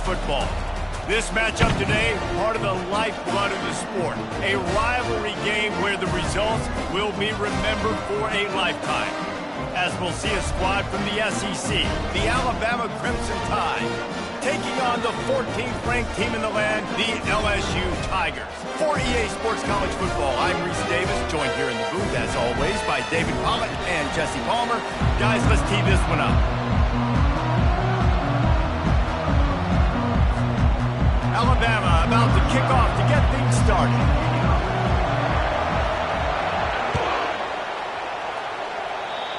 football. This matchup today, part of the lifeblood of the sport. A rivalry game where the results will be remembered for a lifetime. As we'll see a squad from the SEC, the Alabama Crimson Tide, taking on the 14th ranked team in the land, the LSU Tigers. For EA Sports College Football, I'm Reese Davis, joined here in the booth, as always, by David Pollock and Jesse Palmer. Guys, let's tee this one up. Alabama about to kick off to get things started.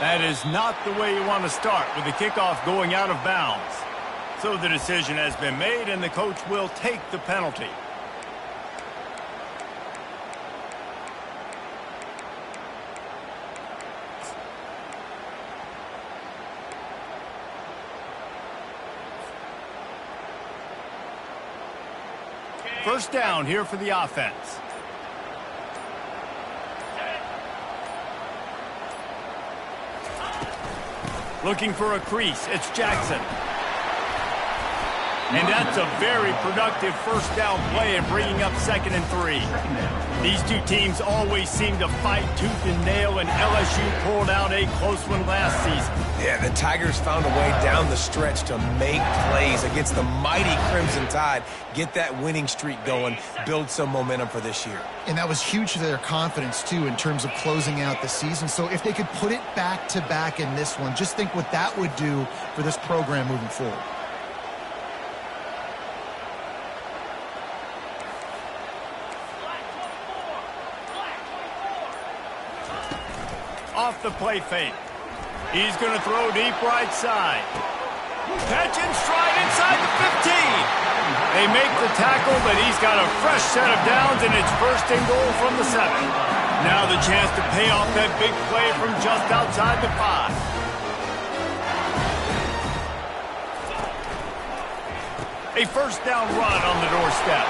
That is not the way you want to start, with the kickoff going out of bounds. So the decision has been made, and the coach will take the penalty. First down here for the offense. Looking for a crease, it's Jackson. And that's a very productive first down play and bringing up 2nd and 3. These two teams always seem to fight tooth and nail, and LSU pulled out a close one last season. Yeah, the Tigers found a way down the stretch to make plays against the mighty Crimson Tide, get that winning streak going, build some momentum for this year. And that was huge to their confidence, too, in terms of closing out the season. So if they could put it back-to-back in this one, just think what that would do for this program moving forward. Off the play fake. He's going to throw deep right side. Catch and stride inside the 15. They make the tackle, but he's got a fresh set of downs, and it's 1st and goal from the 7. Now the chance to pay off that big play from just outside the 5. A first down run on the doorstep.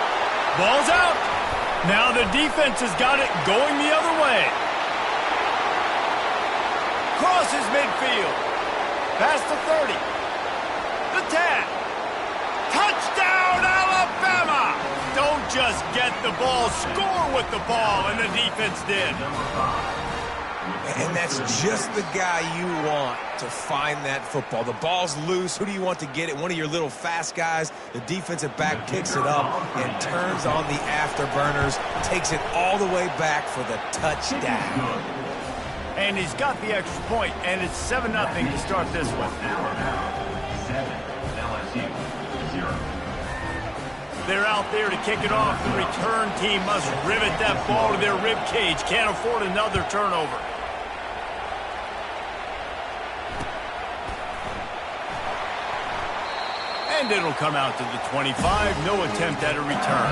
Ball's out. Now the defense has got it going the other way. Crosses midfield. Past the 30. The 10. Touchdown, Alabama! Don't just get the ball, score with the ball, and the defense did. And that's just the guy you want to find that football. The ball's loose. Who do you want to get it? One of your little fast guys. The defensive back picks it up and turns on the afterburners, takes it all the way back for the touchdown. And he's got the extra point, and it's 7-0 to start this one. They're out there to kick it off. The return team must rivet that ball to their rib cage. Can't afford another turnover. And it'll come out to the 25. No attempt at a return.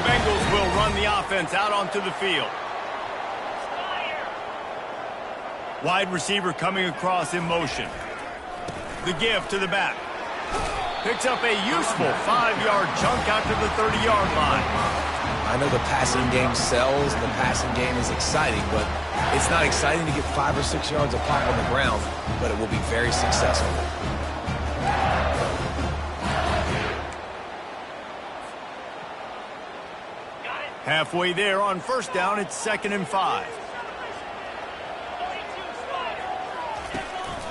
Bengals will run the offense out onto the field. Wide receiver coming across in motion. The give to the back. Picks up a useful 5-yard chunk out to the 30-yard line. I know the passing game sells, and the passing game is exciting, but it's not exciting to get 5 or 6 yards of pop on the ground, but it will be very successful. Halfway there on first down, it's 2nd and 5.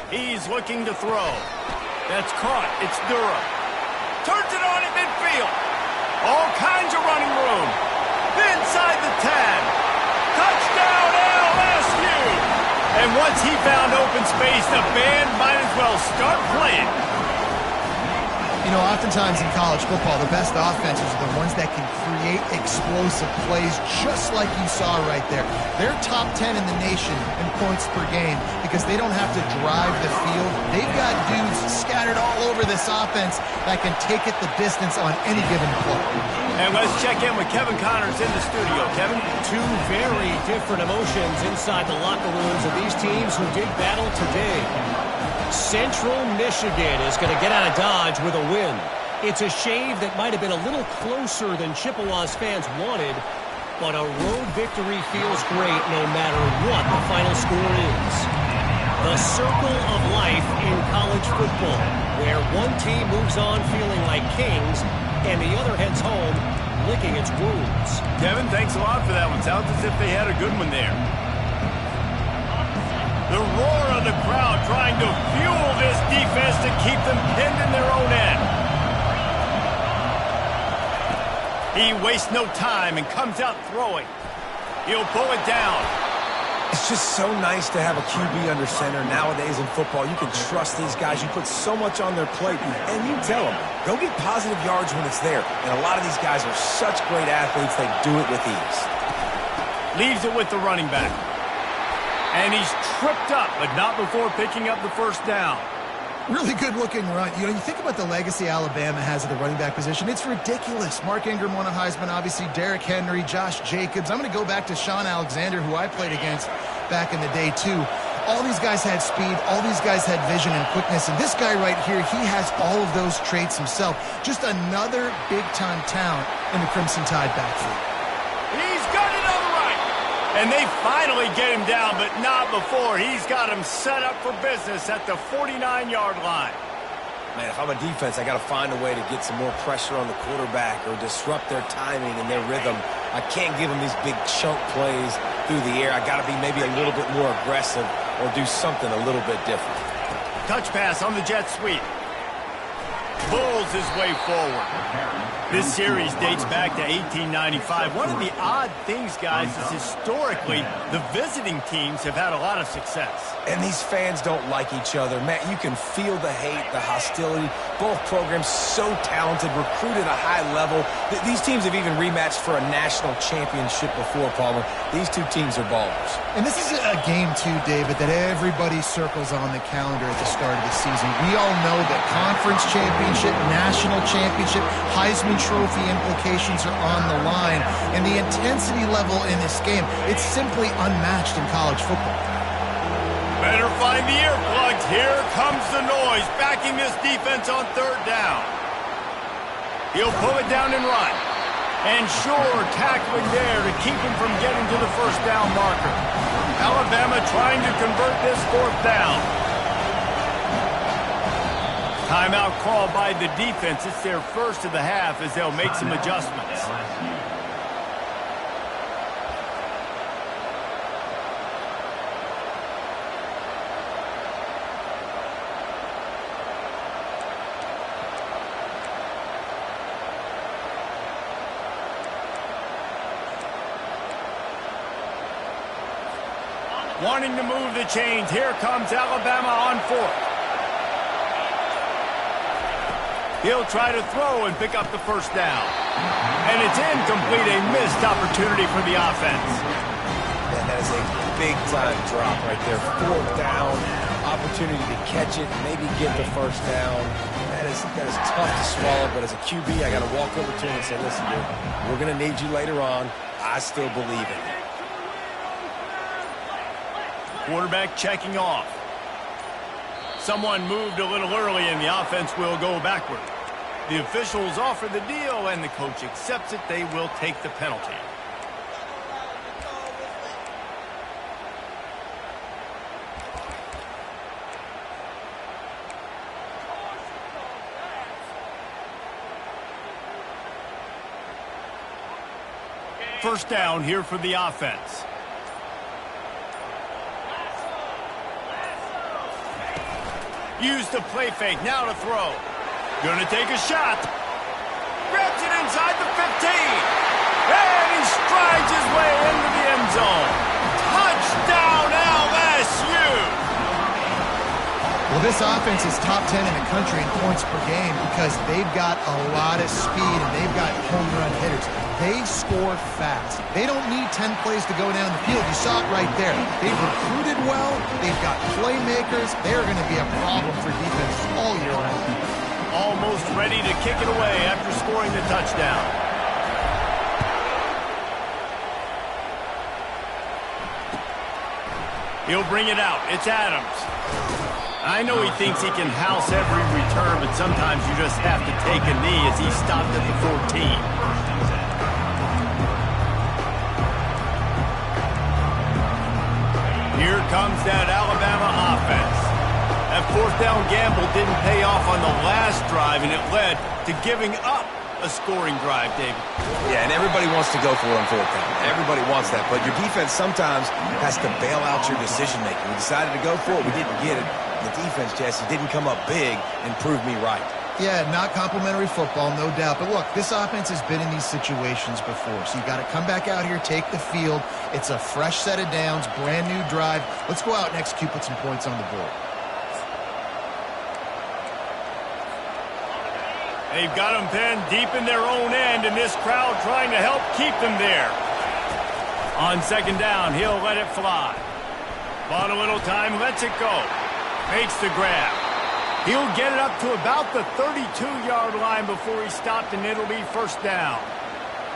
He's looking to throw. That's caught. It's Durham. Turns it on at midfield. All kinds of running room. Inside the 10. Touchdown LSU! And once he found open space, the band might as well start playing. You know, oftentimes in college football, the best offenses are the ones that can create explosive plays, just like you saw right there. They're top 10 in the nation in points per game because they don't have to drive the field. They've got dudes scattered all over this offense that can take it the distance on any given play. And let's check in with Kevin Connors in the studio. Kevin? Two very different emotions inside the locker rooms of these teams who did battle today. Central Michigan is going to get out of Dodge with a win. It's a shave that might have been a little closer than Chippewa's fans wanted, But a road victory feels great no matter what the final score is. The circle of life in college football, where one team moves on feeling like kings and the other heads home licking its wounds. Kevin, thanks a lot for that one. Sounds as if they had a good one there. The roar of the crowd trying to fuel this defense to keep them pinned in their own end. He wastes no time and comes out throwing. He'll pull it down. It's just so nice to have a QB under center nowadays in football. You can trust these guys. You put so much on their plate, and you tell them, go get positive yards when it's there. And a lot of these guys are such great athletes, they do it with ease. Leaves it with the running back. And he's tripped up, but not before picking up the first down. Really good-looking run. You think about the legacy Alabama has at the running back position. It's ridiculous. Mark Ingram won a Heisman, obviously Derrick Henry, Josh Jacobs. I'm going to go back to Sean Alexander, who I played against back in the day, too. All these guys had speed. All these guys had vision and quickness. And this guy right here, he has all of those traits himself. Just another big-time talent in the Crimson Tide backfield. He's got it on the right. And they finally get him down, but not before. He's got him set up for business at the 49-yard line. Man, if I'm a defense, I got to find a way to get some more pressure on the quarterback or disrupt their timing and their rhythm. I can't give them these big chunk plays through the air. I got to be maybe a little bit more aggressive or do something a little bit different. Touch pass on the jet sweep. Bulls his way forward. This series dates back to 1895. One of the odd things, guys, is historically the visiting teams have had a lot of success. And these fans don't like each other. Matt, you can feel the hate, the hostility. Both programs so talented, recruited at a high level. These teams have even rematched for a national championship before, Palmer. These two teams are ballers. And this is a game, too, David, that everybody circles on the calendar at the start of the season. We all know that conference championship, national championship, Heisman Trophy implications are on the line. And the intensity level in this game, it's simply unmatched in college football. Better find the earplugs. Here comes the noise, backing this defense on third down. He'll pull it down and run. And sure, tackling there to keep him from getting to the first down marker. Alabama trying to convert this fourth down. Timeout called by the defense. It's their first of the half as they'll make some adjustments. Wanting to move the chains. Here comes Alabama on fourth. He'll try to throw and pick up the first down. And it's incomplete, a missed opportunity for the offense. And that is a big-time drop right there. Fourth down, opportunity to catch it, maybe get the first down. That is tough to swallow, but as a QB, I got to walk over to him and say, listen, dude, we're going to need you later on. I still believe in you. Quarterback checking off. Someone moved a little early and the offense will go backward. The officials offer the deal and the coach accepts it. They will take the penalty. First down here for the offense. Use the play fake, now to throw. Gonna take a shot. Grabs it inside the 15. And he strides his way into the end zone. Touchdown LSU! Well, this offense is top 10 in the country in points per game because they've got a lot of speed and they've got home run hitters. They score fast. They don't need 10 plays to go down the field. You saw it right there. They've recruited well. They've got playmakers. They're going to be a problem for defenses all year long. Almost ready to kick it away after scoring the touchdown. He'll bring it out. It's Adams. I know he thinks he can house every return, but sometimes you just have to take a knee as he stopped at the 14. Here comes that Alabama offense. That fourth down gamble didn't pay off on the last drive, and it led to giving up a scoring drive, David. Yeah, and everybody wants to go for it on fourth down. Everybody wants that, but your defense sometimes has to bail out your decision-making. We decided to go for it. We didn't get it. The defense, Jesse, didn't come up big and prove me right. Yeah, not complimentary football, no doubt. But look, this offense has been in these situations before. So you got to come back out here, take the field. It's a fresh set of downs, brand new drive. Let's go out and execute, put some points on the board. They've got them pinned deep in their own end, and this crowd trying to help keep them there. On second down, he'll let it fly. Bought a little time, lets it go. Makes the grab. He'll get it up to about the 32-yard line before he's stopped, and it'll be first down.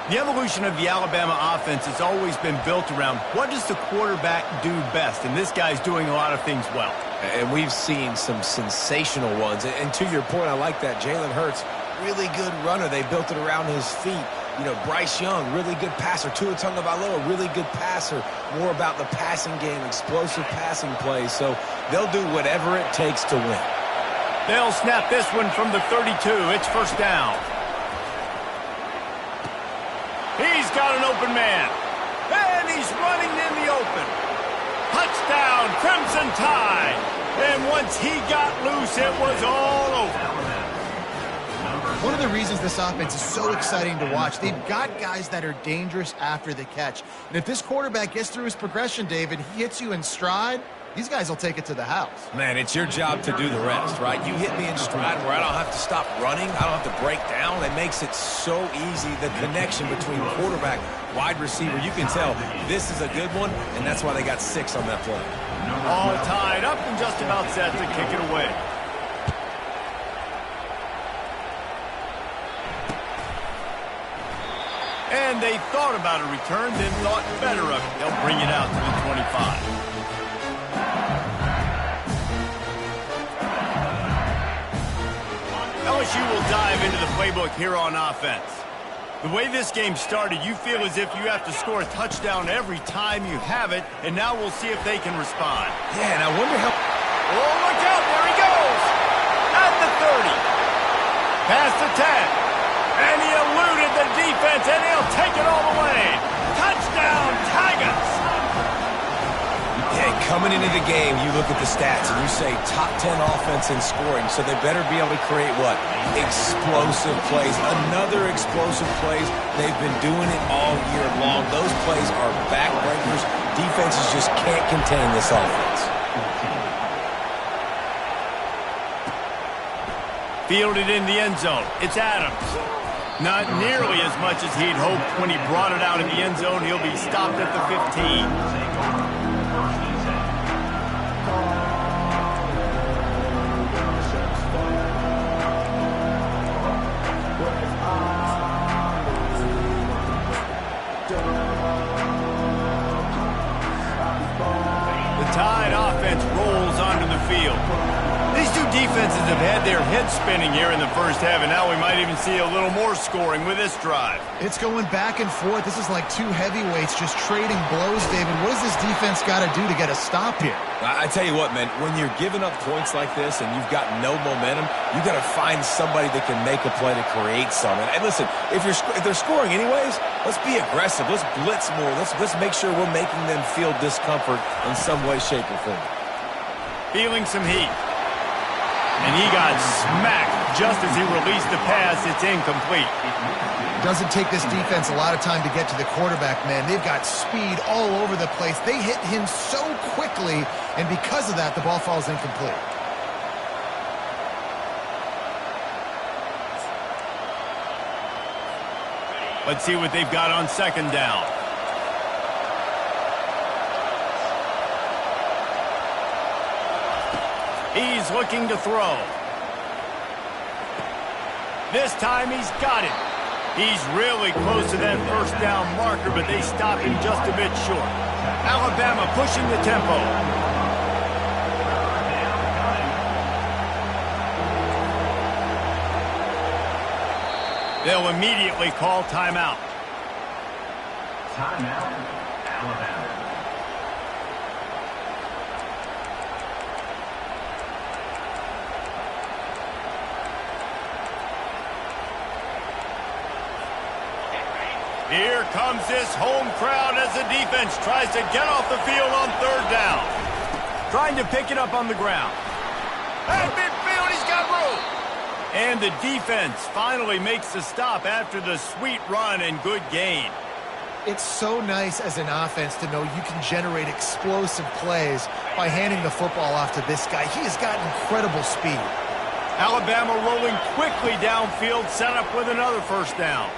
The evolution of the Alabama offense has always been built around what does the quarterback do best, and this guy's doing a lot of things well. And we've seen some sensational ones. And to your point, I like that. Jalen Hurts, really good runner. They built it around his feet. You know, Bryce Young, really good passer. Tua Tagovailoa, really good passer. More about the passing game, explosive passing plays. So they'll do whatever it takes to win. They'll snap this one from the 32. It's first down. He's got an open man. And he's running in the open. Touchdown, Crimson Tide. And once he got loose, it was all over. One of the reasons this offense is so exciting to watch, they've got guys that are dangerous after the catch. And if this quarterback gets through his progression, David, he hits you in stride, these guys will take it to the house. Man, it's your job to do the rest, right? You hit me in stride where I don't have to stop running. I don't have to break down. It makes it so easy, the connection between quarterback, wide receiver. You can tell this is a good one, and that's why they got 6 on that play. All tied up and just about set to kick it away. And they thought about a return, then thought better of it. They'll bring it out to the 25. LSU will dive into the playbook here on offense. The way this game started, you feel as if you have to score a touchdown every time you have it, and now we'll see if they can respond. Yeah, and I wonder how... Oh, look out, there he goes! At the 30. Past the 10. And he eluded the defense, and he'll take it all the way. Touchdown, Tigers! Yeah, coming into the game, you look at the stats, and you say top 10 offense in scoring, so they better be able to create what? Explosive plays. Another explosive plays. They've been doing it all year long. Those plays are backbreakers. Defenses just can't contain this offense. Fielded in the end zone. It's Adams. Not nearly as much as he'd hoped when he brought it out in the end zone. He'll be stopped at the 15. The Tide offense rolls onto the field. These two defenses have had their heads spinning here in the first half, and now we might even see a little more scoring with this drive. It's going back and forth. This is like two heavyweights just trading blows, David. What does this defense got to do to get a stop here? I tell you what, man, when you're giving up points like this and you've got no momentum, you got to find somebody that can make a play to create something. And listen, if they're scoring anyways, let's be aggressive. Let's blitz more. Let's make sure we're making them feel discomfort in some way, shape, or form. Feeling some heat. And he got smacked just as he released the pass. It's incomplete. Doesn't take this defense a lot of time to get to the quarterback, man. They've got speed all over the place. They hit him so quickly, and because of that, the ball falls incomplete. Let's see what they've got on second down. He's looking to throw. This time he's got it. He's really close to that first down marker, but they stop him just a bit short. Alabama pushing the tempo. They'll immediately call timeout. Timeout, Alabama. Here comes this home crowd as the defense tries to get off the field on third down. Trying to pick it up on the ground. At midfield, he's got room. And the defense finally makes the stop after the sweet run and good gain. It's so nice as an offense to know you can generate explosive plays by handing the football off to this guy. He has got incredible speed. Alabama rolling quickly downfield, set up with another first down.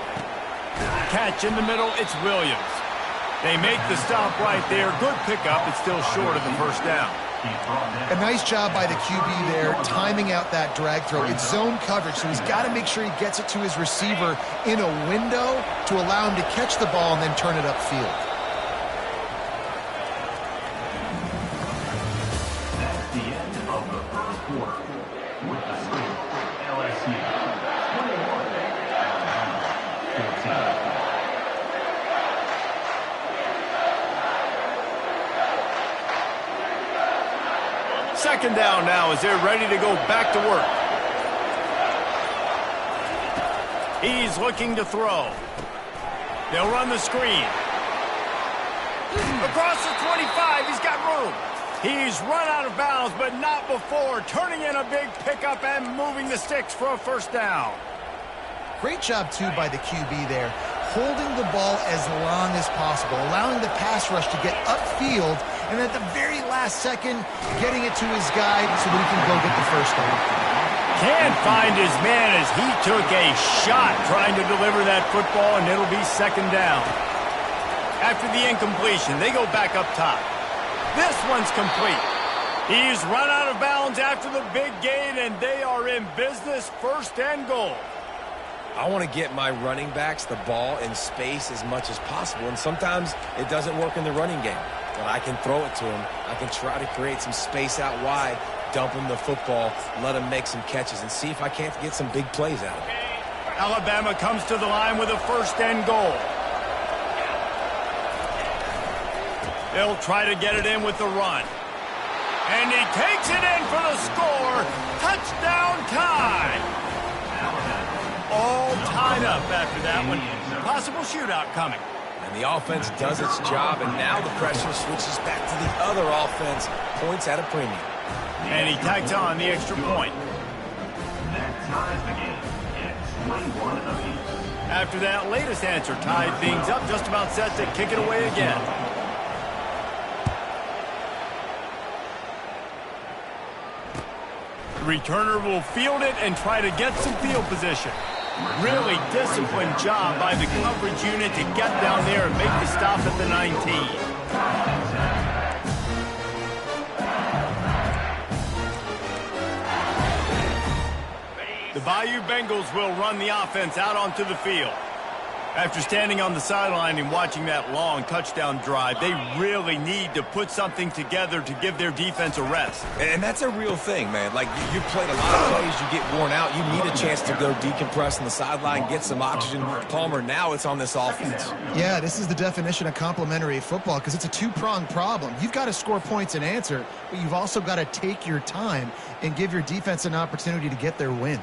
Catch in the middle, it's Williams. They make the stop right there. Good pickup, it's still short of the first down. A nice job by the QB there, timing out that drag throw. It's zone coverage, so he's got to make sure he gets it to his receiver in a window to allow him to catch the ball and then turn it upfield. That's the end of the first quarter. With the score, LSU 21, Alabama 14. Second down now as they're ready to go back to work. He's looking to throw. They'll run the screen. Across the 25, he's got room. He's run out of bounds, but not before turning in a big pickup and moving the sticks for a first down. Great job, too, by the QB there, holding the ball as long as possible, allowing the pass rush to get upfield, and at the very last second, getting it to his guy so that he can go get the first down. Can't find his man as he took a shot trying to deliver that football, and it'll be second down. After the incompletion, they go back up top. This one's complete. He's run out of bounds after the big gain, and they are in business, first and goal. I want to get my running backs the ball in space as much as possible, and sometimes it doesn't work in the running game. But I can throw it to him. I can try to create some space out wide, dump him the football, let him make some catches, and see if I can't get some big plays out of him. Alabama comes to the line with a first and goal. They'll try to get it in with the run. And he takes it in for the score. Touchdown time. All tied up after that one. Possible shootout coming. And the offense does its job, and now the pressure switches back to the other offense. Points at a premium. And he tags on the extra point. That ties the game at 21 apiece. After that latest answer tied things up, just about set to kick it away again. The returner will field it and try to get some field position. Really disciplined job by the coverage unit to get down there and make the stop at the 19. The Bayou Bengals will run the offense out onto the field. After standing on the sideline and watching that long touchdown drive, they really need to put something together to give their defense a rest. And that's a real thing, man. Like, you played a lot of plays, you get worn out, you need a chance to go decompress on the sideline, get some oxygen. Palmer, now it's on this offense. Yeah, this is the definition of complementary football because it's a two-pronged problem. You've got to score points and answer, but you've also got to take your time and give your defense an opportunity to get their wind.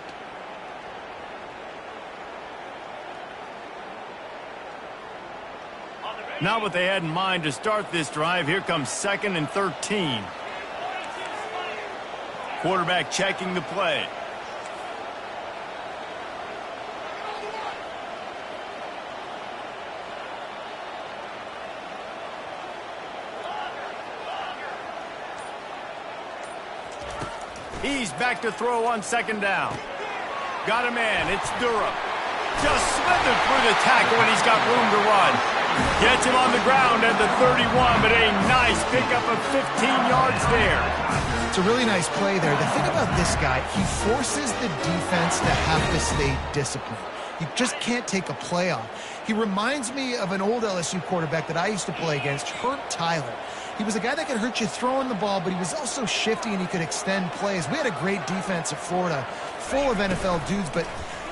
Not what they had in mind to start this drive. Here comes 2nd and 13. Quarterback checking the play. He's back to throw on second down. Got a man. It's Durham. Just slithered through the tackle, and he's got room to run. Gets him on the ground at the 31, but a nice pickup of 15 yards there. It's a really nice play there. The thing about this guy, he forces the defense to have to stay disciplined. You just can't take a play off. He reminds me of an old LSU quarterback that I used to play against, Herb Tyler. He was a guy that could hurt you throwing the ball, but he was also shifty and he could extend plays. We had a great defense at Florida, full of NFL dudes, but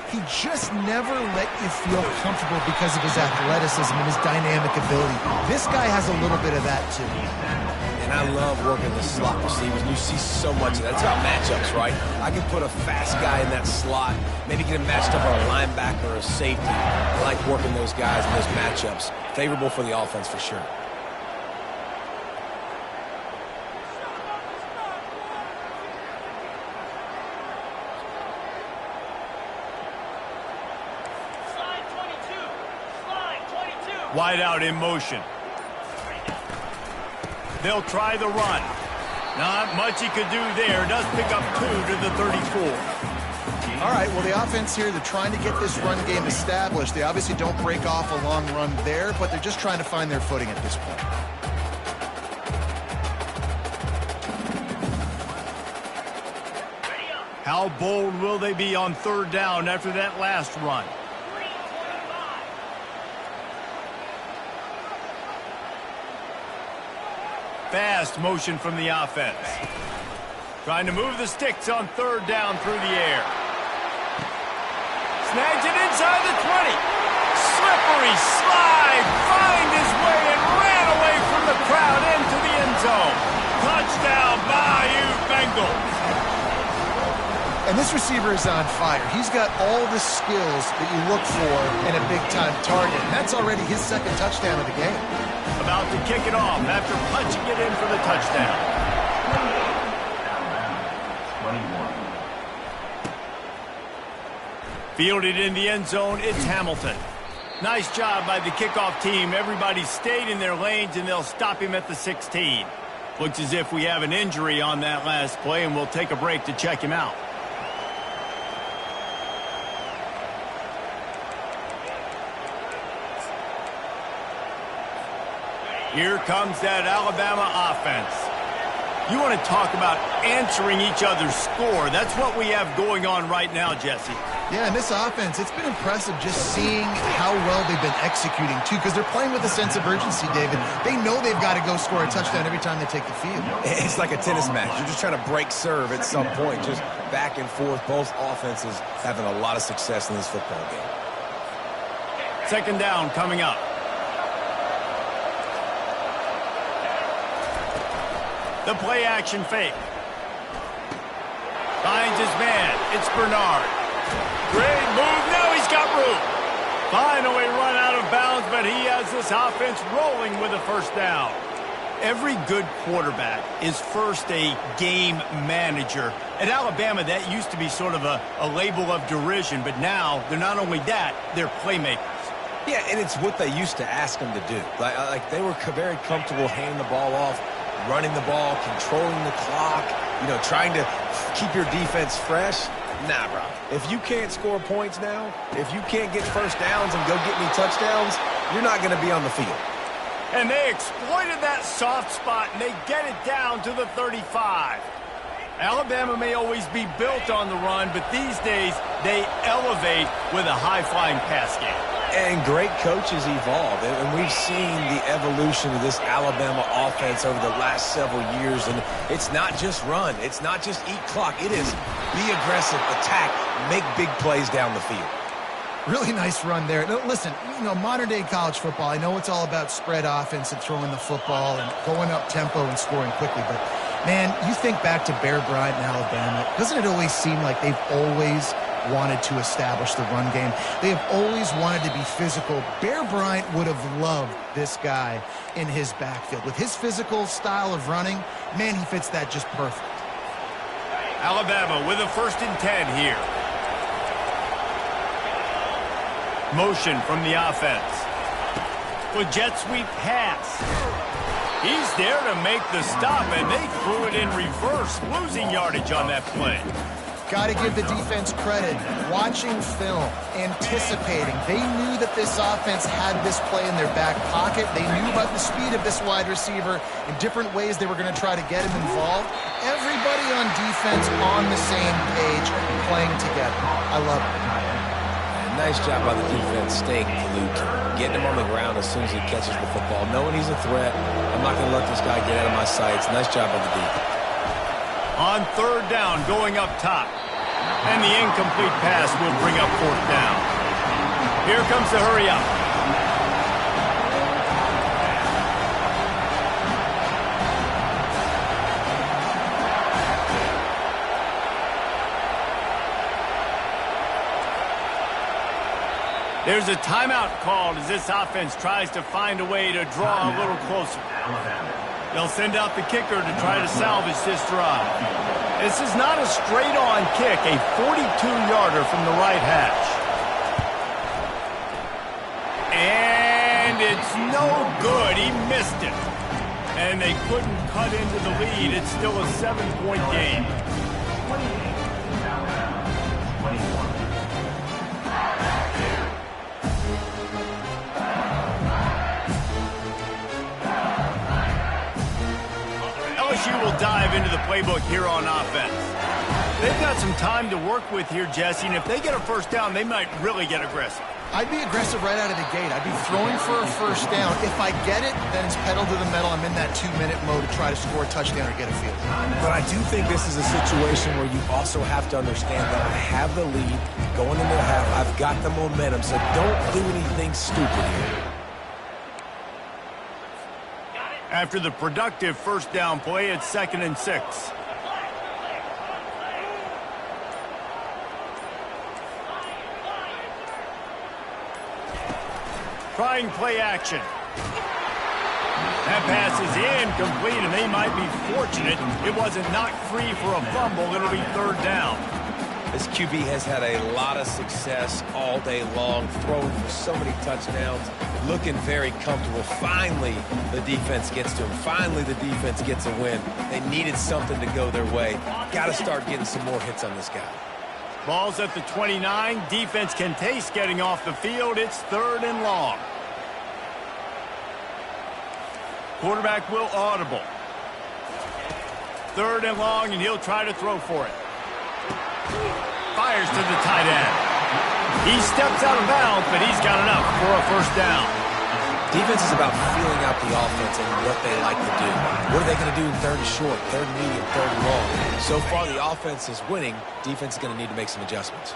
he just never let you feel comfortable because of his athleticism and his dynamic ability. This guy has a little bit of that, too. And And I love working the slot receivers. You see so much of that. It's about matchups, right? I can put a fast guy in that slot, maybe get him matched up on a linebacker or a safety. I like working those guys in those matchups. Favorable for the offense for sure. Wide out in motion. They'll try the run. Not much he could do there. Does pick up 2 to the 34. All right, well, the offense here, they're trying to get this run game established. They obviously don't break off a long run there, but they're just trying to find their footing at this point. How bold will they be on 3rd down after that last run? Fast motion from the offense. Trying to move the sticks on 3rd down through the air. Snags it inside the 20. Slippery slide. Find his way and ran away from the crowd into the end zone. Touchdown, Bayou Bengals. And this receiver is on fire. He's got all the skills that you look for in a big-time target. And that's already his 2nd touchdown of the game. About to kick it off after punching it in for the touchdown. 21. Fielded in the end zone, it's Hamilton. Nice job by the kickoff team. Everybody stayed in their lanes, and they'll stop him at the 16. Looks as if we have an injury on that last play, and we'll take a break to check him out. Here comes that Alabama offense. You want to talk about answering each other's score. That's what we have going on right now, Jesse. Yeah, and this offense, it's been impressive just seeing how well they've been executing, too, because they're playing with a sense of urgency, David. They know they've got to go score a touchdown every time they take the field. It's like a tennis match. You're just trying to break serve at some point, just back and forth. Both offenses having a lot of success in this football game. 2nd down coming up. The play action fake. Finds his man. It's Bernard. Great move. Now he's got room. Finally run out of bounds, but he has this offense rolling with a 1st down. Every good quarterback is first a game manager. At Alabama, that used to be sort of a label of derision, but now they're not only that, they're playmakers. Yeah, and it's what they used to ask them to do. Like they were very comfortable handing the ball off, running the ball, controlling the clock, trying to keep your defense fresh. Nah, bro. If you can't score points now, if you can't get 1st downs and go get me touchdowns, you're not going to be on the field. And they exploited that soft spot, and they get it down to the 35. Alabama may always be built on the run, but these days they elevate with a high-flying pass game. And great coaches evolve, and we've seen the evolution of this Alabama offense over the last several years, and it's not just run. It's not just eat clock. It is be aggressive, attack, make big plays down the field. Really nice run there. Now, listen, modern-day college football, I know it's all about spread offense and throwing the football and going up tempo and scoring quickly, but, man, you think back to Bear Bryant in Alabama, doesn't it always seem like they've always wanted to establish the run game? They have always wanted to be physical. Bear Bryant would have loved this guy in his backfield. With his physical style of running, man, he fits that just perfect. Alabama with a 1st and 10 here. Motion from the offense. With jet sweep pass. He's there to make the stop, and they threw it in reverse, losing yardage on that play. Got to give the defense credit. Watching film, anticipating. They knew that this offense had this play in their back pocket. They knew about the speed of this wide receiver in different ways they were going to try to get him involved. Everybody on defense on the same page, playing together. I love it. Nice job by the defense staying glued to him, getting him on the ground as soon as he catches the football, knowing he's a threat. I'm not going to let this guy get out of my sights. Nice job by the defense. On 3rd down, going up top. And the incomplete pass will bring up 4th down. Here comes the hurry up. There's a timeout called as this offense tries to find a way to draw a little closer. They'll send out the kicker to try to salvage this drive. This is not a straight-on kick, a 42-yarder from the right hash. And it's no good. He missed it. And they couldn't cut into the lead. It's still a 7-point game. LSU will dive into the playbook here on offense. They've got some time to work with here, Jesse, and if they get a first down, they might really get aggressive. I'd be aggressive right out of the gate. I'd be throwing for a first down. If I get it, then it's pedal to the metal. I'm in that 2-minute mode to try to score a touchdown or get a field. But I do think this is a situation where you also have to understand that I have the lead going into the half. I've got the momentum, so don't do anything stupid here. After the productive first down play, it's 2nd and 6. Trying play action. That pass is incomplete, and they might be fortunate it wasn't knocked free for a fumble. It'll be 3rd down. This QB has had a lot of success all day long, throwing for so many touchdowns, looking very comfortable. Finally, the defense gets to him. Finally, the defense gets a win. They needed something to go their way. Got to start getting some more hits on this guy. Ball's at the 29. Defense can taste getting off the field. It's 3rd and long. Quarterback will audible. 3rd and long, and he'll try to throw for it. Fires to the tight end. He steps out of bounds, but he's got enough for a first down. Defense is about feeling out the offense and what they like to do. What are they going to do in 3rd and short, 3rd and medium, 3rd and long? So far, the offense is winning. Defense is going to need to make some adjustments.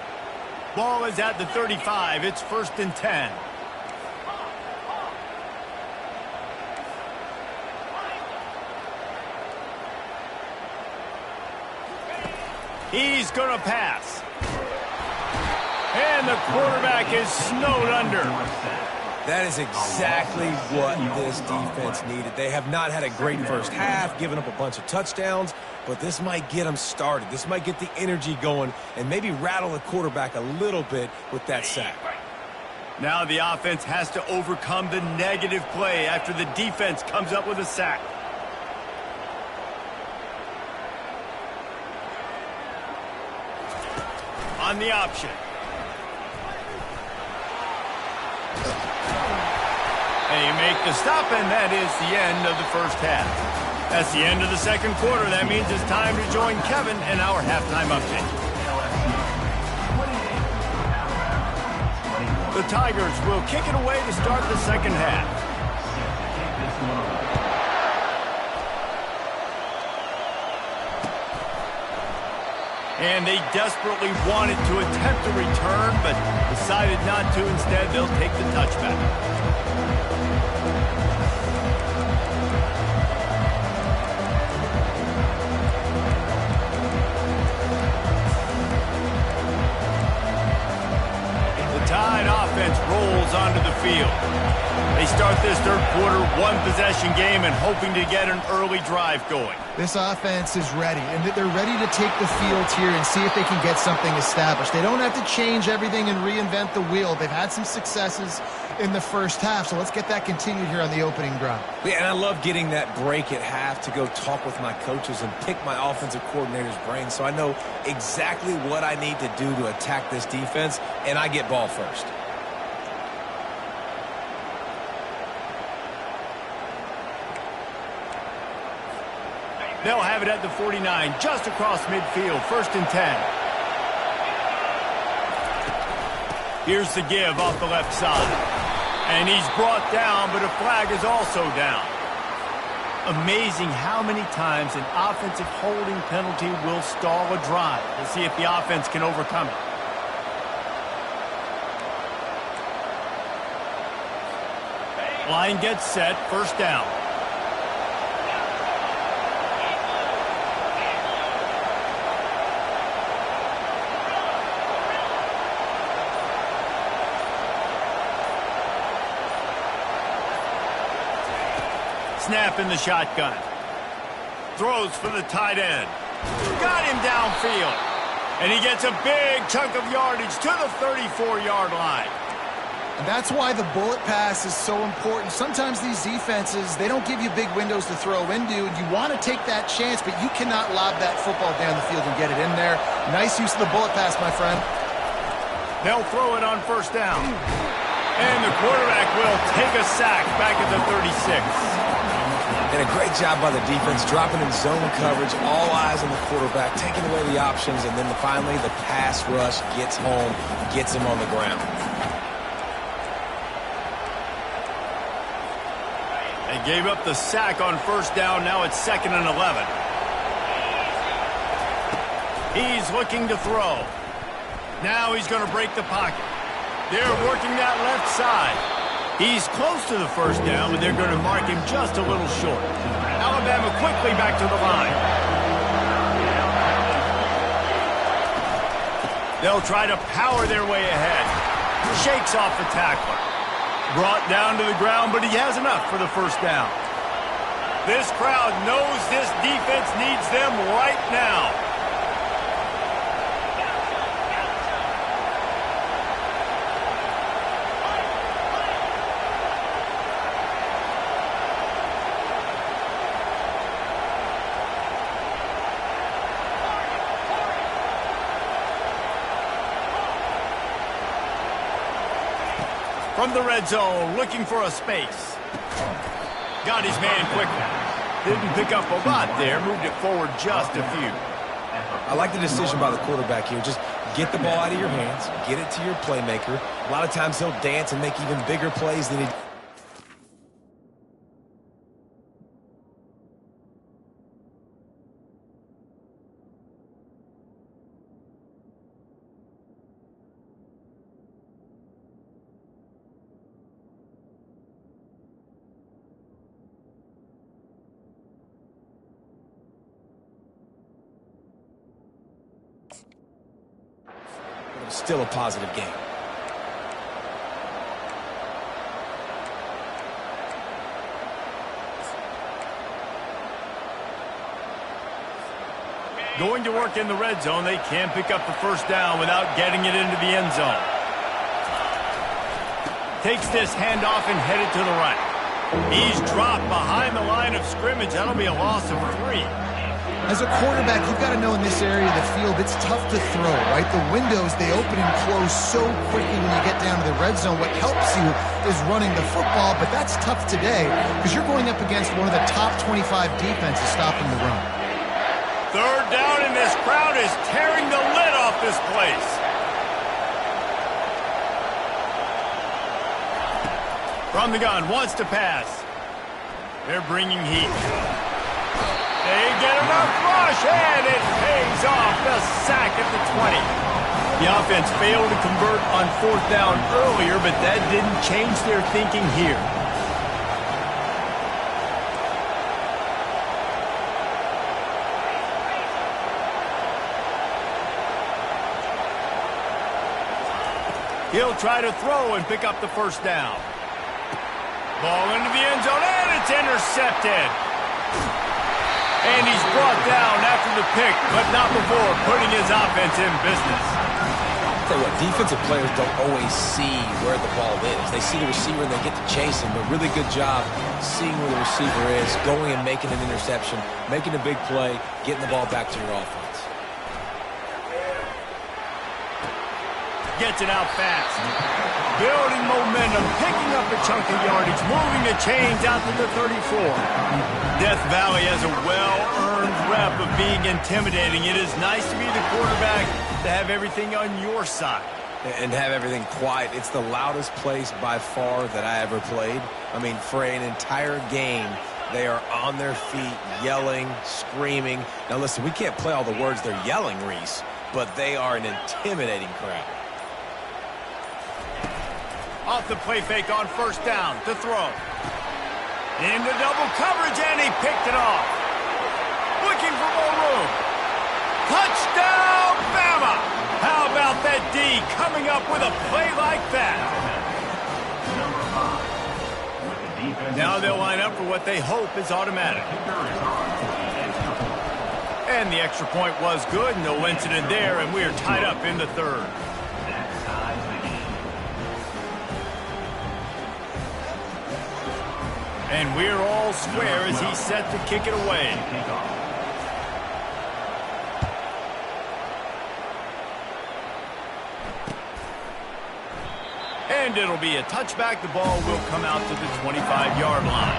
Ball is at the 35. It's 1st and 10. He's going to pass. And the quarterback is snowed under. That is exactly what this defense needed. They have not had a great first half, given up a bunch of touchdowns, but this might get them started. This might get the energy going and maybe rattle the quarterback a little bit with that sack. Now the offense has to overcome the negative play after the defense comes up with a sack. On the option. They make the stop, and that is the end of the first half. That's the end of the second quarter. That means it's time to join Kevin in our halftime update. The Tigers will kick it away to start the second half. And they desperately wanted to attempt a return, but decided not to. Instead, they'll take the touchback. The Tide offense rolls onto the field. They start this third quarter one-possession game and hoping to get an early drive going. This offense is ready, and they're ready to take the field here and see if they can get something established. They don't have to change everything and reinvent the wheel. They've had some successes in the first half, so let's get that continued here on the opening drive. Yeah, and I love getting that break at half to go talk with my coaches and pick my offensive coordinator's brain so I know exactly what I need to do to attack this defense, and I get ball first. They'll have it at the 49, just across midfield, 1st and 10. Here's the give off the left side. And he's brought down, but a flag is also down. Amazing how many times an offensive holding penalty will stall a drive. We'll see if the offense can overcome it. Line gets set, 1st down. Snap in the shotgun. Throws for the tight end. Got him downfield. And he gets a big chunk of yardage to the 34-yard line. And that's why the bullet pass is so important. Sometimes these defenses, they don't give you big windows to throw into. You want to take that chance, but you cannot lob that football down the field and get it in there. Nice use of the bullet pass, my friend. They'll throw it on first down. And the quarterback will take a sack back at the 36. And a great job by the defense, dropping in zone coverage, all eyes on the quarterback, taking away the options, and then finally the pass rush gets home, gets him on the ground. They gave up the sack on first down. Now it's 2nd and 11. He's looking to throw. Now he's going to break the pocket. They're working that left side. He's close to the first down, but they're going to mark him just a little short. Alabama quickly back to the line. They'll try to power their way ahead. Shakes off the tackler. Brought down to the ground, but he has enough for the first down. This crowd knows this defense needs them right now. From the red zone, looking for a space. Got his man quickly. Didn't pick up a lot there, moved it forward just a few. I like the decision by the quarterback here. Just get the ball out of your hands, get it to your playmaker. A lot of times he'll dance and make even bigger plays than he... Still a positive game. Going to work in the red zone. They can't pick up the first down without getting it into the end zone. Takes this handoff and headed to the right. He's dropped behind the line of scrimmage. That'll be a loss of 3. As a quarterback, you've got to know in this area of the field, it's tough to throw, right? The windows, they open and close so quickly when you get down to the red zone. What helps you is running the football, but that's tough today because you're going up against one of the top 25 defenses stopping the run. Third down, and this crowd is tearing the lid off this place. From the gun, wants to pass. They're bringing heat. They get enough rush, and it pays off. The sack at the 20. The offense failed to convert on fourth down earlier, but that didn't change their thinking here. He'll try to throw and pick up the first down. Ball into the end zone, and it's intercepted. And he's brought down after the pick, but not before putting his offense in business. I'll tell you what, defensive players don't always see where the ball is. They see the receiver and they get to chase him. But really good job seeing where the receiver is, going and making an interception, making a big play, getting the ball back to your offense. Gets it out fast. Building momentum, picking up a chunk of yardage, moving the chains out to the 34. Death Valley has a well-earned rep of being intimidating. It is nice to be the quarterback, to have everything on your side. And have everything quiet. It's the loudest place by far that I ever played. I mean, for an entire game, they are on their feet, yelling, screaming. Now listen, we can't play all the words they're yelling, Reese, but they are an intimidating crowd. Off the play fake on first down to throw. Into double coverage, and he picked it off. Looking for more room. Touchdown, Bama! How about that D coming up with a play like that? Number 5, with the defense Now they'll line up for what they hope is automatic. And the extra point was good. No incident there, and we are tied up in the third. And we're all square as he's set to kick it away. And it'll be a touchback. The ball will come out to the 25-yard line.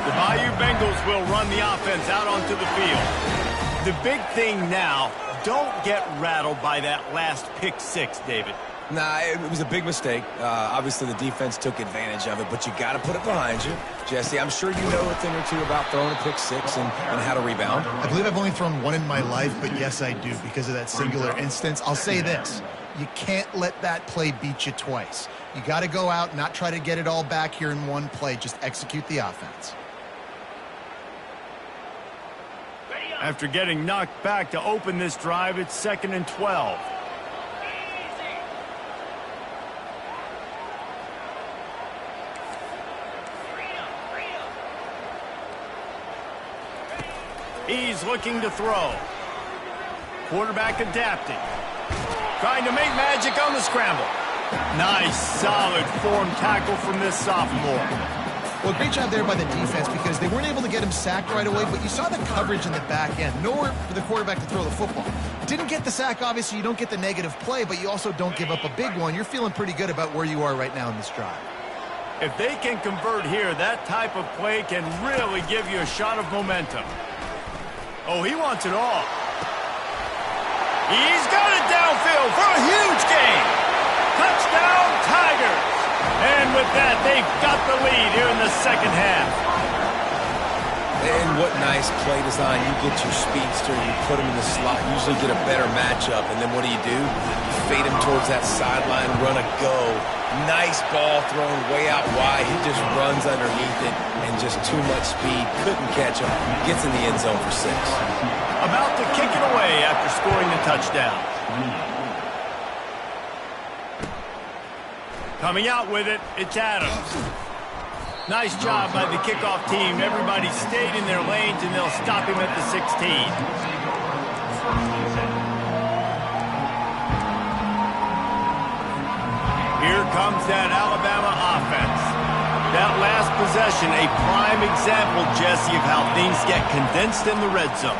The Bayou Bengals will run the offense out onto the field. The big thing now, don't get rattled by that last pick six, David. Nah, it was a big mistake. Obviously, the defense took advantage of it, but you got to put it behind you. Jesse, I'm sure you know a thing or two about throwing a pick six and how to rebound. I believe I've only thrown one in my life, but yes, I do, because of that singular instance. I'll say this. You can't let that play beat you twice. You got to go out, not try to get it all back here in one play. Just execute the offense. After getting knocked back to open this drive, it's 2nd and 12. He's looking to throw. Quarterback adapting. Trying to make magic on the scramble. Nice, solid form tackle from this sophomore. Well, great job there by the defense because they weren't able to get him sacked right away, but you saw the coverage in the back end. Nowhere for the quarterback to throw the football. Didn't get the sack, obviously. You don't get the negative play, but you also don't give up a big one. You're feeling pretty good about where you are right now in this drive. If they can convert here, that type of play can really give you a shot of momentum. Oh, he wants it all. He's got it downfield for a huge gain. Touchdown, Tigers. And with that, they've got the lead here in the second half. And what nice play design. You get your speedster, you put him in the slot, usually get a better matchup, and then what do? You fade him towards that sideline, run a go. Nice ball thrown way out wide. He just runs underneath it and just too much speed. Couldn't catch him. Gets in the end zone for 6. About to kick it away after scoring the touchdown. Coming out with it, it's Adams. Nice job by the kickoff team. Everybody stayed in their lanes, and they'll stop him at the 16. Here comes that Alabama offense. That last possession, a prime example, Jesse, of how things get condensed in the red zone.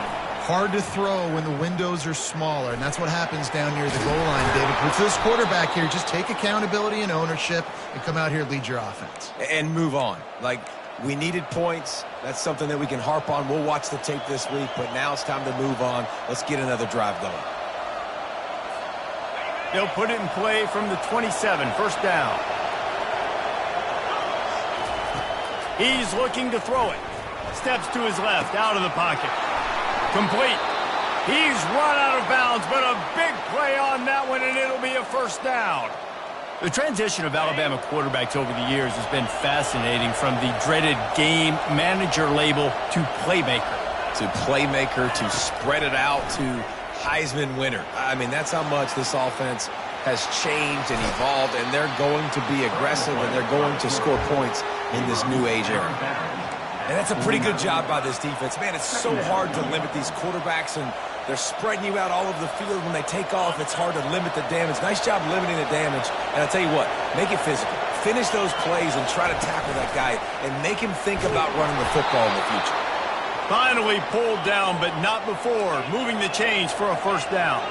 Hard to throw when the windows are smaller, and that's what happens down near the goal line, David. But for this quarterback here, just take accountability and ownership and come out here and lead your offense. And move on. Like, we needed points. That's something that we can harp on. We'll watch the tape this week, but now it's time to move on. Let's get another drive going. They'll put it in play from the 27, first down. He's looking to throw it. Steps to his left, out of the pocket. Complete. He's run out of bounds, but a big play on that one, and it'll be a first down. The transition of Alabama quarterbacks over the years has been fascinating, from the dreaded game manager label to playmaker. To playmaker, to spread it out, to Heisman winner. I mean, that's how much this offense has changed and evolved, and they're going to be aggressive, and they're going to score points in this new age era. And that's a pretty good job by this defense. Man, it's so hard to limit these quarterbacks, and they're spreading you out all over the field. When they take off, it's hard to limit the damage. Nice job limiting the damage. And I'll tell you what, make it physical. Finish those plays and try to tackle that guy and make him think about running the football in the future. Finally pulled down, but not before. Moving the chains for a first down.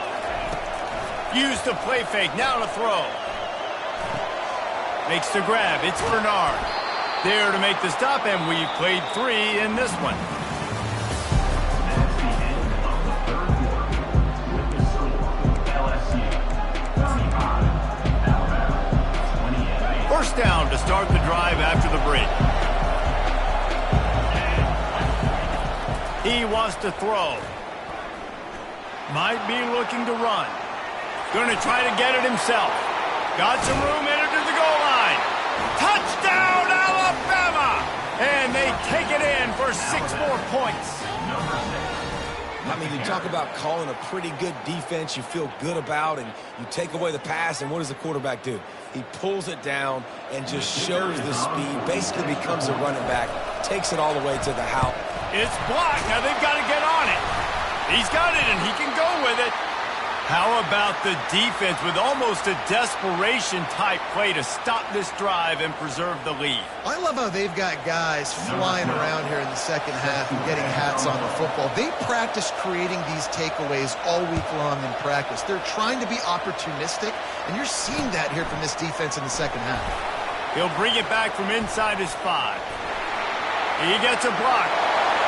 Use the play fake, now to throw. Makes the grab, it's Bernard. There to make the stop, and we've played 3 in this one. That's the end of the third quarter, with the score LSU 25, Alabama 28. First down to start the drive after the break. He wants to throw. Might be looking to run. Going to try to get it himself. Got some room, entered to the goal line. Touchdown, Alabama! And they take it in for 6 more points. I mean, you talk about calling a pretty good defense you feel good about, and you take away the pass, and what does the quarterback do? He pulls it down and just shows the speed, basically becomes a running back, takes it all the way to the house. It's blocked. Now they've got to get on it. He's got it, and he can go with it. How about the defense with almost a desperation-type play to stop this drive and preserve the lead? I love how they've got guys flying around here in the second half and getting hats on the football. They practice creating these takeaways all week long in practice. They're trying to be opportunistic, and you're seeing that here from this defense in the second half. He'll bring it back from inside his 5. He gets a block.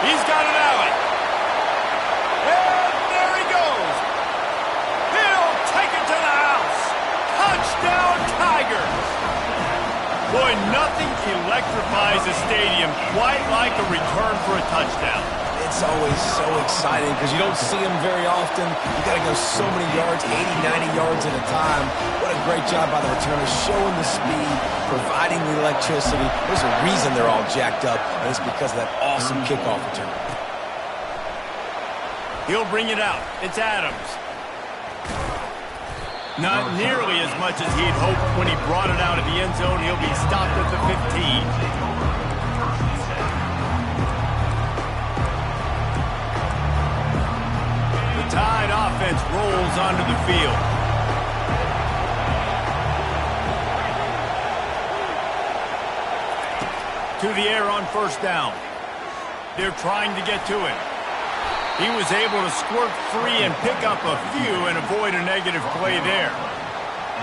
He's got an alley. And there he goes. He'll take it to the house. Touchdown, Tigers. Boy, nothing electrifies a stadium quite like a return for a touchdown. It's always so exciting because you don't see them very often. You got to go so many yards, 80, 90 yards at a time. What a great job by the returner, showing the speed, providing the electricity. There's a reason they're all jacked up, and it's because of that awesome kickoff return. He'll bring it out. It's Adams. Not nearly as much as he'd hoped when he brought it out of the end zone. He'll be stopped at the 15. Tide offense rolls onto the field. To the air on first down. They're trying to get to him. He was able to squirt free and pick up a few and avoid a negative play there.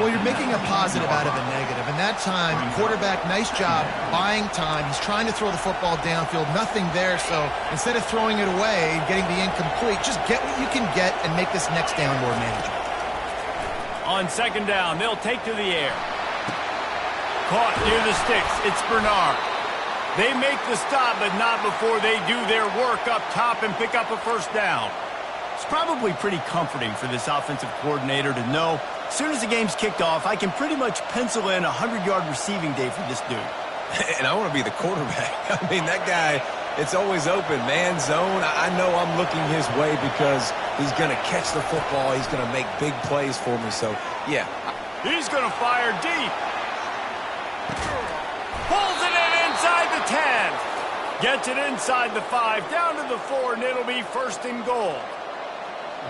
Well, you're making a positive out of a negative. And that time, quarterback, nice job, buying time. He's trying to throw the football downfield. Nothing there, so instead of throwing it away, getting the incomplete, just get what you can get and make this next down more manageable. On second down, they'll take to the air. Caught near the sticks. It's Bernard. They make the stop, but not before they do their work up top and pick up a first down. It's probably pretty comforting for this offensive coordinator to know as soon as the game's kicked off, I can pretty much pencil in a 100-yard receiving day for this dude. And I want to be the quarterback. I mean, that guy, it's always open, man zone. I know I'm looking his way because he's going to catch the football. He's going to make big plays for me. So, yeah. He's going to fire deep. Pulls it in inside the 10. Gets it inside the 5, down to the 4, and it'll be first and goal.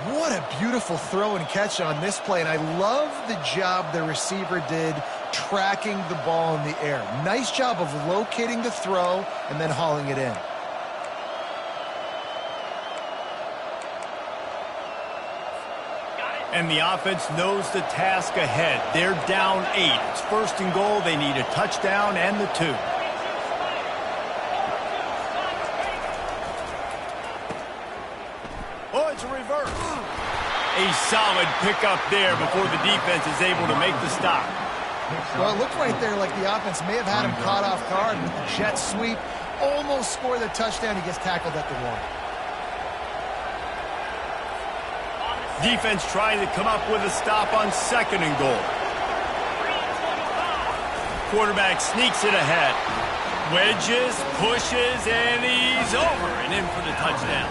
What a beautiful throw and catch on this play, and I love the job the receiver did tracking the ball in the air. Nice job of locating the throw and then hauling it in. And the offense knows the task ahead. They're down 8. It's first and goal. They need a touchdown and the 2. Oh, it's a reverse. A solid pickup there before the defense is able to make the stop. Well, it looked right there like the offense may have had him caught off guard with the jet sweep. Almost scored the touchdown. He gets tackled at the 1. Defense trying to come up with a stop on second and goal. Quarterback sneaks it ahead. Wedges, pushes, and he's over and in for the touchdown.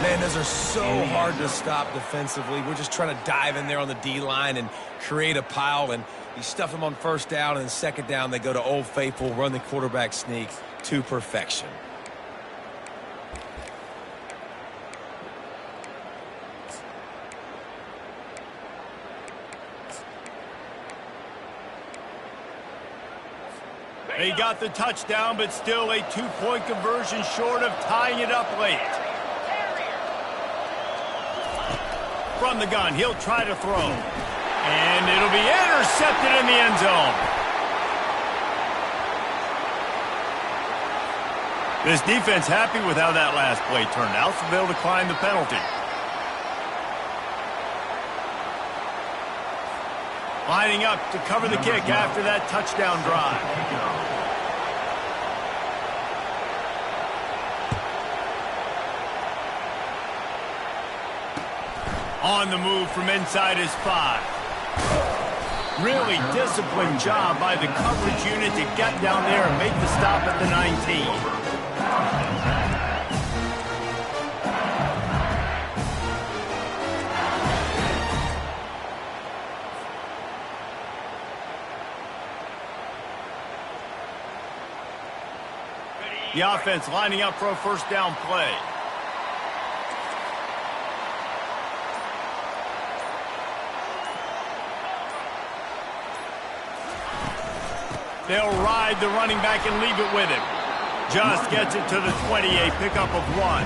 Man, those are so hard to stop defensively. We're just trying to dive in there on the D-line and create a pile, and you stuff them on first down, and second down they go to Old Faithful, run the quarterback sneak to perfection. They got the touchdown, but still a 2-point conversion short of tying it up late. From the gun, he'll try to throw. And it'll be intercepted in the end zone. This defense happy with how that last play turned out, so they'll decline the penalty. Lining up to cover the kick after that touchdown drive. On the move from inside his 5. Really disciplined job by the coverage unit to get down there and make the stop at the 19. The offense lining up for a first down play. They'll ride the running back and leave it with him. Just gets it to the 20, a pickup of 1.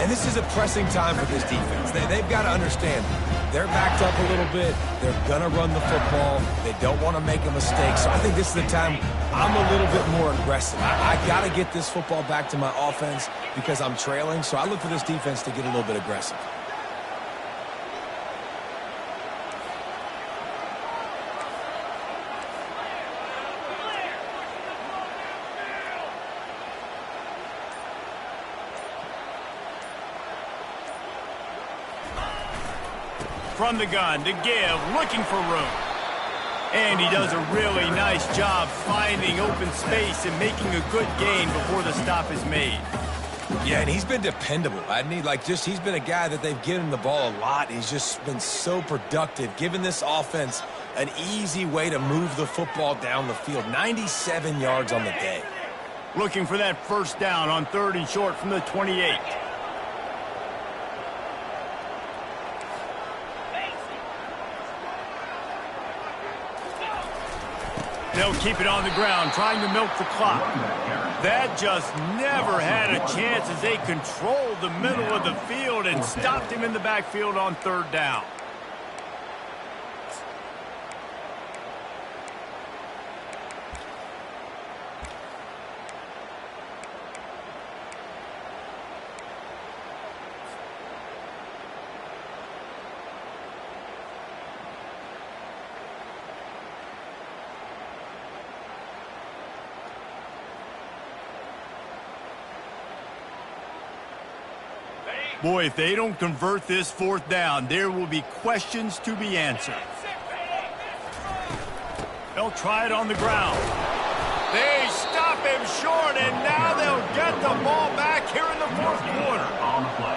And this is a pressing time for this defense. They've got to understand, they're backed up a little bit. They're going to run the football. They don't want to make a mistake. So I think this is the time I'm a little bit more aggressive. I got to get this football back to my offense because I'm trailing. So I look for this defense to get a little bit aggressive. From the gun to give, looking for room. And he does a really nice job finding open space and making a good gain before the stop is made. Yeah, and he's been dependable. He's been a guy that they've given him the ball a lot. He's just been so productive, giving this offense an easy way to move the football down the field. 97 yards on the day. Looking for that first down on 3rd and short from the 28. They'll keep it on the ground, trying to milk the clock. That just never had a chance as they controlled the middle of the field and stopped him in the backfield on 3rd down. Boy, if they don't convert this 4th down, there will be questions to be answered. They'll try it on the ground. They stop him short, and now they'll get the ball back here in the 4th quarter.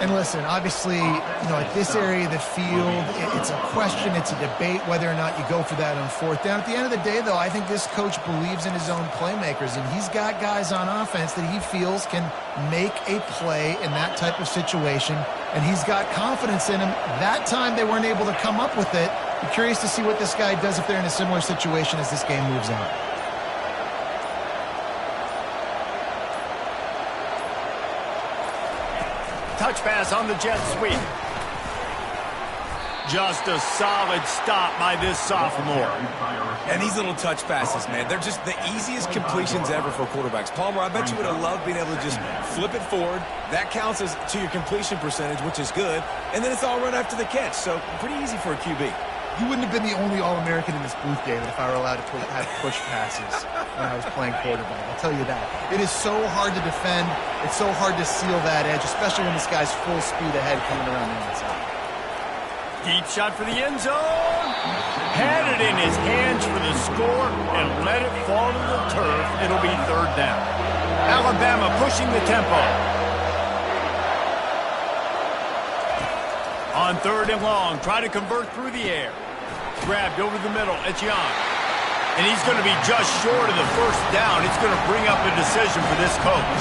And listen, obviously, at this area of the field, it's a question, it's a debate whether or not you go for that on 4th down. At the end of the day, though, I think this coach believes in his own playmakers, and he's got guys on offense that he feels can make a play in that type of situation, and he's got confidence in him. That time they weren't able to come up with it. I'm curious to see what this guy does if they're in a similar situation as this game moves on. Touch pass on the jet sweep. Just a solid stop by this sophomore. And these little touch passes, man, they're just the easiest completions ever for quarterbacks. Palmer, I bet you would have loved being able to just flip it forward. That counts as to your completion percentage, which is good. And then it's all run after the catch, so pretty easy for a QB. You wouldn't have been the only All-American in this booth, David, if I were allowed to have push passes when I was playing quarterback. I'll tell you that. It is so hard to defend. It's so hard to seal that edge, especially when this guy's full speed ahead coming around the inside. Deep shot for the end zone. Had it in his hands for the score and let it fall to the turf. It'll be 3rd down. Alabama pushing the tempo. On 3rd and long, try to convert through the air. Grabbed over the middle, it's Young. And he's going to be just short of the first down. It's going to bring up a decision for this coach.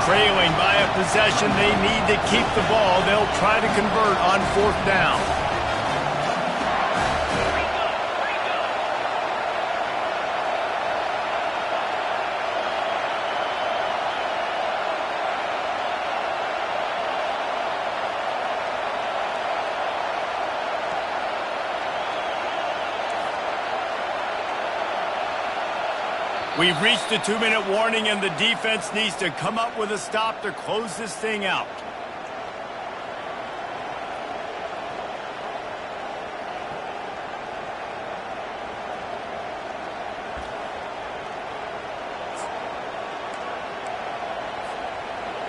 Trailing by a possession, they need to keep the ball. They'll try to convert on 4th down. We've reached the 2-minute warning, and the defense needs to come up with a stop to close this thing out.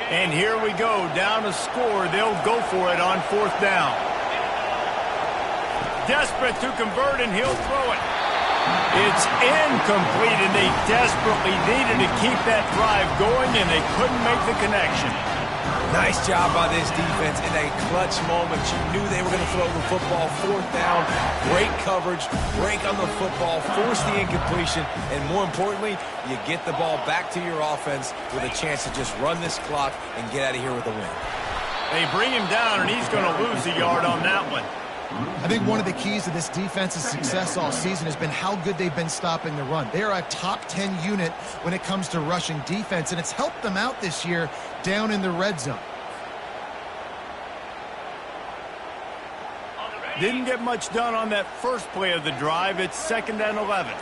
And here we go, down a score. They'll go for it on 4th down. Desperate to convert, and he'll throw it. It's incomplete, and they desperately needed to keep that drive going, and they couldn't make the connection. Nice job by this defense in a clutch moment. You knew they were going to throw the football. Fourth down, great coverage, break on the football, force the incompletion, and more importantly, you get the ball back to your offense with a chance to just run this clock and get out of here with a win. They bring him down, and he's going to lose a yard on that one. I think one of the keys to this defense's success all season has been how good they've been stopping the run. They are a top 10 unit when it comes to rushing defense, and it's helped them out this year down in the red zone. Didn't get much done on that first play of the drive. It's 2nd and 11.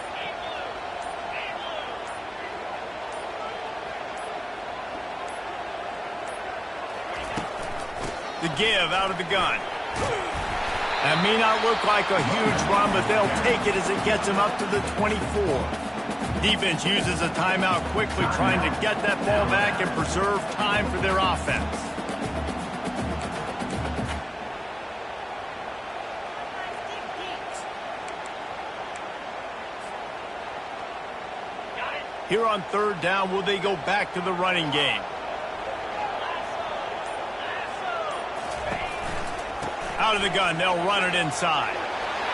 The give out of the gun. That may not look like a huge run, but they'll take it as it gets them up to the 24. Defense uses a timeout quickly, trying to get that ball back and preserve time for their offense. Here on 3rd down, will they go back to the running game? Out of the gun, they'll run it inside.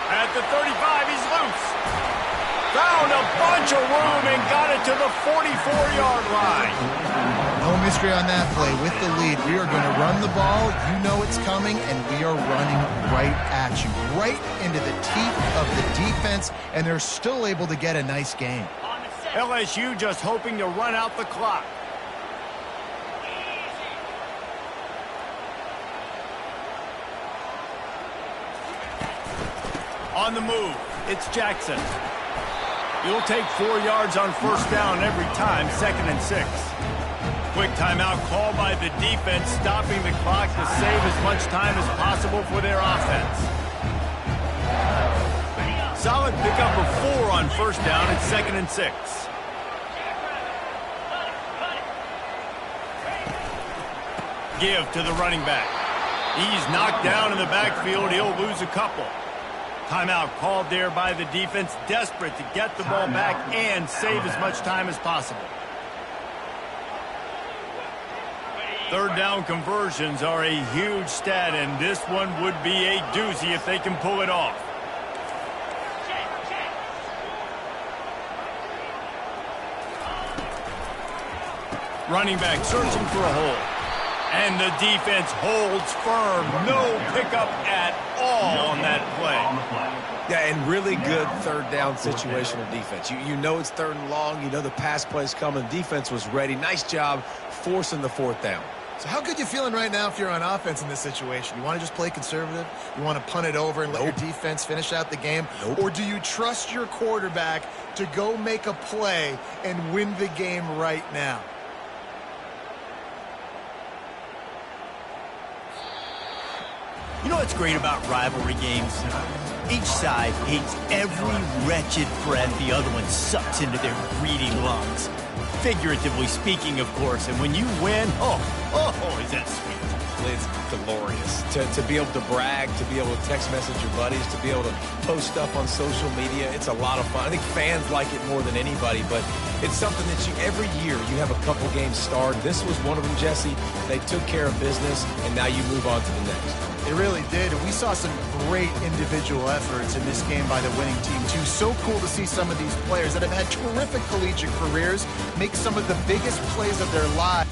At the 35, he's loose. Found a bunch of room and got it to the 44-yard line. No mystery on that play. With the lead, we are going to run the ball. You know it's coming, and we are running right at you, right into the teeth of the defense, and they're still able to get a nice game. LSU just hoping to run out the clock. On the move, it's Jackson. He'll take 4 yards on 1st down every time, 2nd and 6. Quick timeout called by the defense, stopping the clock to save as much time as possible for their offense. Solid pickup of 4 on 1st down, it's 2nd and 6. Give to the running back. He's knocked down in the backfield. He'll lose a couple. Timeout called there by the defense, desperate to get the ball back and save as much time as possible. 3rd down conversions are a huge stat, and this one would be a doozy if they can pull it off. Running back searching for a hole. And the defense holds firm. No pickup at all on that play. Yeah, and really good 3rd down situational defense. You know it's 3rd and long. You know the pass play's coming. Defense was ready. Nice job forcing the 4th down. So how good you feeling right now if you're on offense in this situation? You want to just play conservative? You want to punt it over and let your defense finish out the game? Or do you trust your quarterback to go make a play and win the game right now? You know what's great about rivalry games? Each side hates every wretched breath the other one sucks into their greedy lungs. Figuratively speaking, of course. And when you win, oh, is that sweet. It's glorious. To be able to brag, to be able to text message your buddies, to be able to post stuff on social media, it's a lot of fun. I think fans like it more than anybody, but it's something that every year you have a couple games starred. This was one of them, Jesse. They took care of business, and now you move on to the next. It really did, and we saw some great individual efforts in this game by the winning team, too. So cool to see some of these players that have had terrific collegiate careers make some of the biggest plays of their lives.